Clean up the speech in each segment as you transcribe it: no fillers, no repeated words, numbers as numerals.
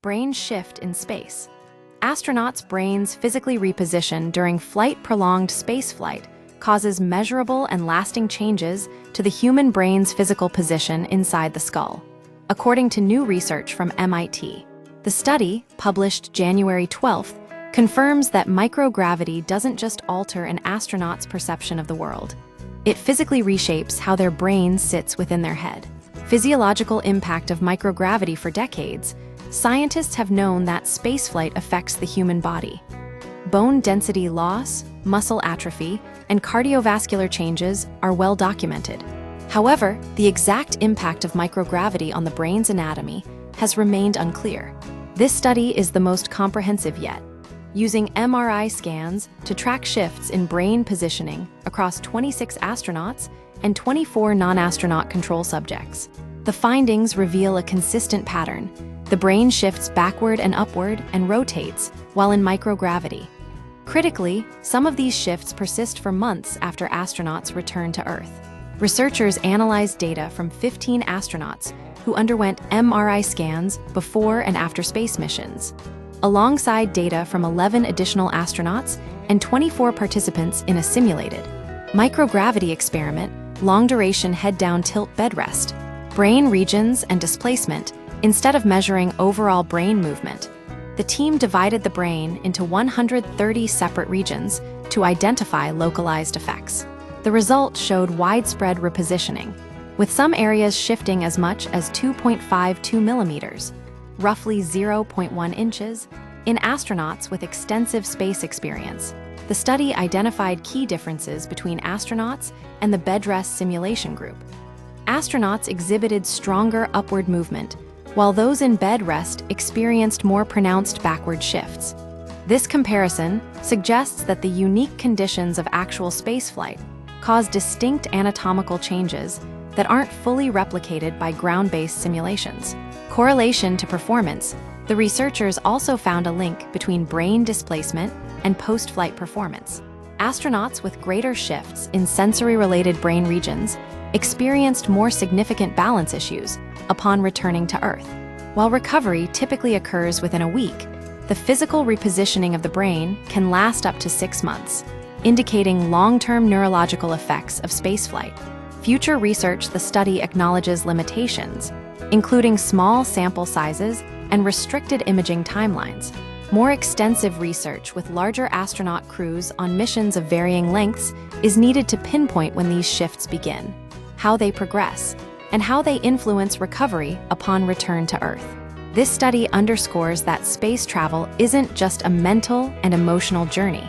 Brain shift in space. Astronauts' brains physically reposition during prolonged spaceflight causes measurable and lasting changes to the human brain's physical position inside the skull, according to new research from MIT. The study, published January 12th, confirms that microgravity doesn't just alter an astronaut's perception of the world. It physically reshapes how their brain sits within their head. Physiological impact of microgravity. For decades, scientists have known that spaceflight affects the human body. Bone density loss, muscle atrophy, and cardiovascular changes are well documented. However, the exact impact of microgravity on the brain's anatomy has remained unclear. This study is the most comprehensive yet, using MRI scans to track shifts in brain positioning across 26 astronauts and 24 non-astronaut control subjects. The findings reveal a consistent pattern. The brain shifts backward and upward and rotates while in microgravity. Critically, some of these shifts persist for months after astronauts return to Earth. Researchers analyzed data from 15 astronauts who underwent MRI scans before and after space missions, alongside data from 11 additional astronauts and 24 participants in a simulated microgravity experiment, long-duration head-down tilt bed rest, brain regions and displacement. Instead of measuring overall brain movement, the team divided the brain into 130 separate regions to identify localized effects. The results showed widespread repositioning, with some areas shifting as much as 2.52 millimeters, roughly 0.1 inches, in astronauts with extensive space experience. The study identified key differences between astronauts and the bed rest simulation group. Astronauts exhibited stronger upward movement, while those in bed rest experienced more pronounced backward shifts. This comparison suggests that the unique conditions of actual spaceflight cause distinct anatomical changes that aren't fully replicated by ground-based simulations. Correlation to performance. The researchers also found a link between brain displacement and post-flight performance. Astronauts with greater shifts in sensory-related brain regions experienced more significant balance issues upon returning to Earth. While recovery typically occurs within a week, the physical repositioning of the brain can last up to 6 months, indicating long-term neurological effects of spaceflight. Future research. The study acknowledges limitations, including small sample sizes and restricted imaging timelines. More extensive research with larger astronaut crews on missions of varying lengths is needed to pinpoint when these shifts begin, how they progress, and how they influence recovery upon return to Earth. This study underscores that space travel isn't just a mental and emotional journey.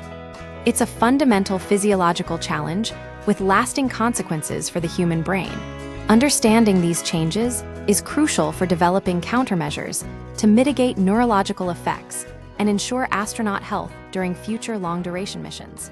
It's a fundamental physiological challenge with lasting consequences for the human brain. Understanding these changes is crucial for developing countermeasures to mitigate neurological effects and ensure astronaut health during future long-duration missions.